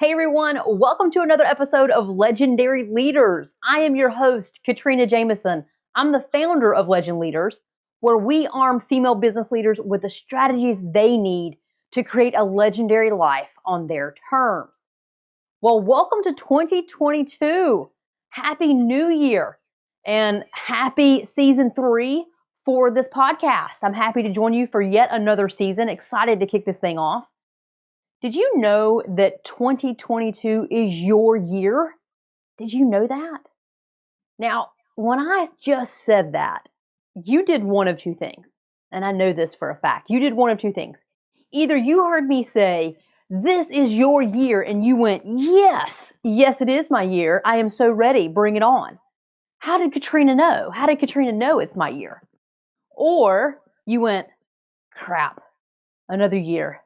Hey everyone, welcome to another episode of Legendary Leaders. I am your host, Katrina Jameson. I'm the founder of Legend Leaders, where we arm female business leaders with the strategies they need to create a legendary life on their terms. Well, welcome to 2022. Happy New Year and happy season 3 for this podcast. I'm happy to join you for yet another season. Excited to kick this thing off. Did you know that 2022 is your year? Did you know that? Now, when I just said that, you did one of two things. And I know this for a fact. You did one of two things. Either you heard me say, this is your year, and you went, yes, it is my year. I am so ready. Bring it on. How did Katrina know? How did Katrina know it's my year? Or you went, crap, another year.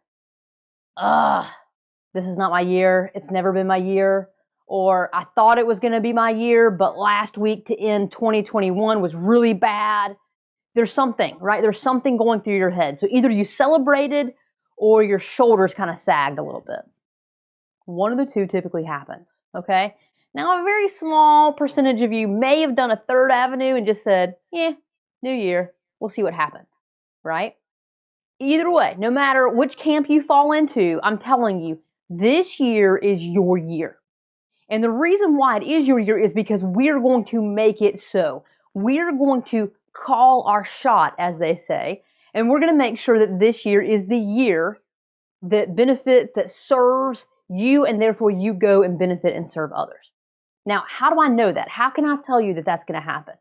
This is not my year. It's never been my year. Or I thought it was going to be my year, but last week to end 2021 was really bad. There's something, right? There's something going through your head. So either you celebrated or your shoulders kind of sagged a little bit. One of the two typically happens, okay? Now, a very small percentage of you may have done a third avenue and just said, new year. We'll see what happens, right? Either way, no matter which camp you fall into, I'm telling you, this year is your year. And the reason why it is your year is because we're going to make it so. We're going to call our shot, as they say, and we're going to make sure that this year is the year that benefits, that serves you, and therefore you go and benefit and serve others. Now, how do I know that? How can I tell you that that's going to happen?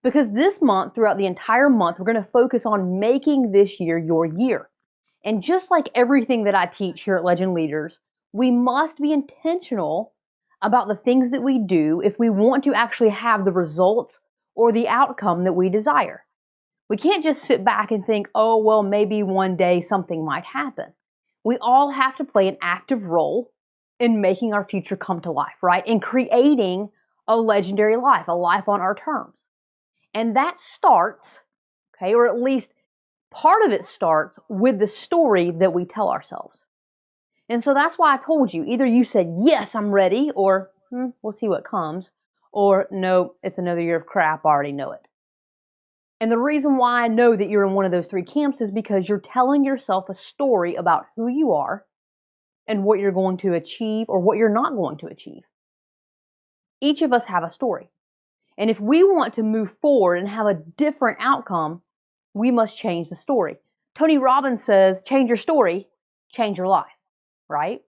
Because this month, throughout the entire month, we're going to focus on making this year your year. And just like everything that I teach here at Legend Leaders, we must be intentional about the things that we do if we want to actually have the results or the outcome that we desire. We can't just sit back and think, oh, well, maybe one day something might happen. We all have to play an active role in making our future come to life, right? In creating a legendary life, a life on our terms. And that starts, okay, or at least part of it starts with the story that we tell ourselves. And so that's why I told you, either you said, yes, I'm ready, or we'll see what comes, or no, it's another year of crap, I already know it. And the reason why I know that you're in one of those three camps is because you're telling yourself a story about who you are and what you're going to achieve or what you're not going to achieve. Each of us have a story. And if we want to move forward and have a different outcome, we must change the story. Tony Robbins says, change your story, change your life, right?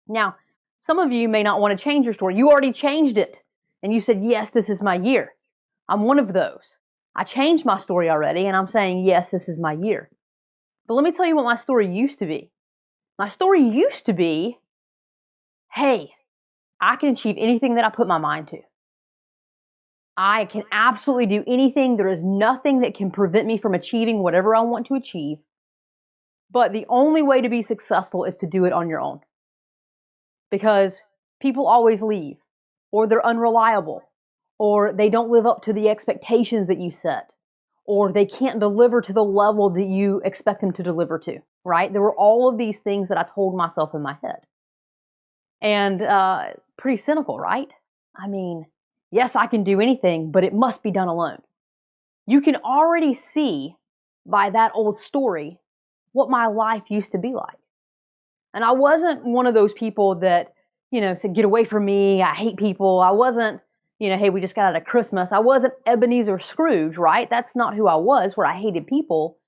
Now, some of you may not want to change your story. You already changed it. And you said, yes, this is my year. I'm one of those. I changed my story already, and I'm saying, yes, this is my year. But let me tell you what my story used to be. My story used to be, hey, I can achieve anything that I put my mind to. I can absolutely do anything. There is nothing that can prevent me from achieving whatever I want to achieve. But the only way to be successful is to do it on your own. Because people always leave, or they're unreliable, or they don't live up to the expectations that you set, or they can't deliver to the level that you expect them to deliver to, right? There were all of these things that I told myself in my head. And pretty cynical, right? I mean, yes, I can do anything, but it must be done alone. You can already see by that old story what my life used to be like. And I wasn't one of those people that, said, get away from me, I hate people. I wasn't, hey, we just got out of Christmas. I wasn't Ebenezer Scrooge, right? That's not who I was, where I hated people.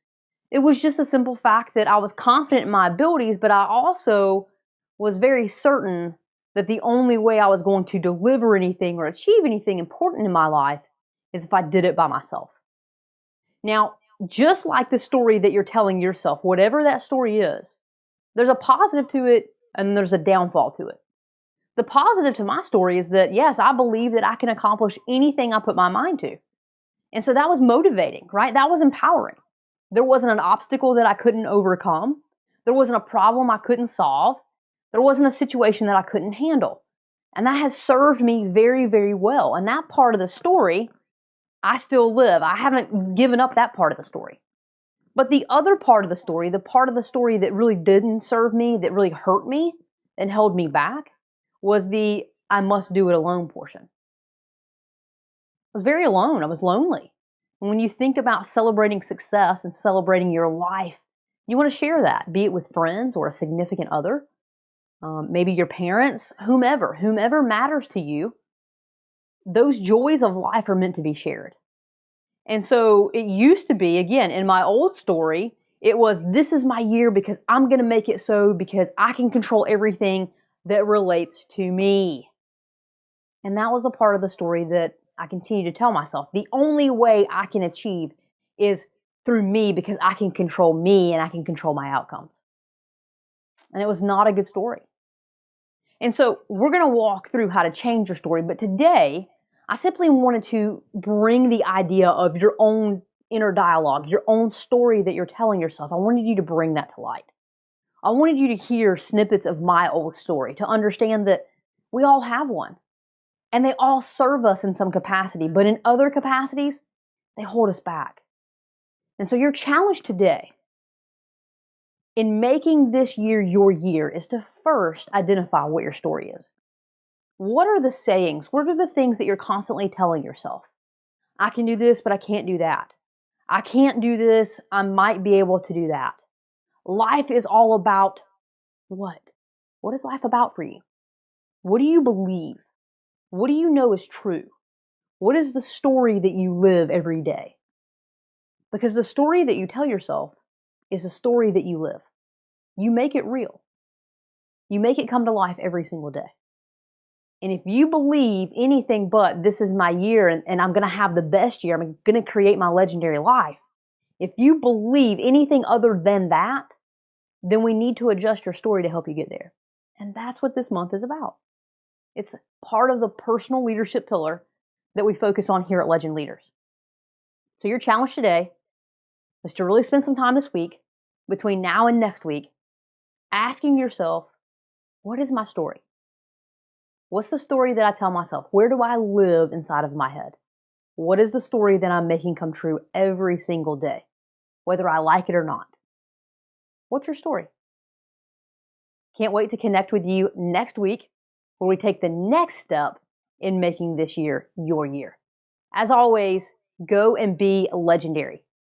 It was just a simple fact that I was confident in my abilities, but I also was very certain that the only way I was going to deliver anything or achieve anything important in my life is if I did it by myself. Now, just like the story that you're telling yourself, whatever that story is, there's a positive to it and there's a downfall to it. The positive to my story is that, yes, I believe that I can accomplish anything I put my mind to. And so that was motivating, right? That was empowering. There wasn't an obstacle that I couldn't overcome. There wasn't a problem I couldn't solve. There wasn't a situation that I couldn't handle. And that has served me very, very well. And that part of the story, I still live. I haven't given up that part of the story. But the other part of the story, the part of the story that really didn't serve me, that really hurt me, and held me back was the I must do it alone portion. I was very alone. I was lonely. And when you think about celebrating success and celebrating your life, you want to share that, be it with friends or a significant other, maybe your parents, whomever matters to you. Those joys of life are meant to be shared. And so it used to be, again, in my old story, it was, this is my year because I'm going to make it so because I can control everything that relates to me. And that was a part of the story that I continue to tell myself. The only way I can achieve is through me because I can control me and I can control my outcomes. And it was not a good story. And so we're going to walk through how to change your story. But today, I simply wanted to bring the idea of your own inner dialogue, your own story that you're telling yourself. I wanted you to bring that to light. I wanted you to hear snippets of my old story, to understand that we all have one. And they all serve us in some capacity, but in other capacities, they hold us back. And so your challenge today in making this year your year is to first identify what your story is. What are the sayings? What are the things that you're constantly telling yourself? I can do this, but I can't do that. I can't do this. I might be able to do that. Life is all about what? What is life about for you? What do you believe? What do you know is true? What is the story that you live every day? Because the story that you tell yourself is a story that you live. You make it real. You make it come to life every single day. And if you believe anything but this is my year and I'm going to have the best year, I'm going to create my legendary life. If you believe anything other than that, then we need to adjust your story to help you get there. And that's what this month is about. It's part of the personal leadership pillar that we focus on here at Legend Leaders. So your challenge today is to really spend some time this week, between now and next week, asking yourself, what is my story? What's the story that I tell myself? Where do I live inside of my head? What is the story that I'm making come true every single day, whether I like it or not? What's your story? Can't wait to connect with you next week where we take the next step in making this year your year. As always, go and be legendary.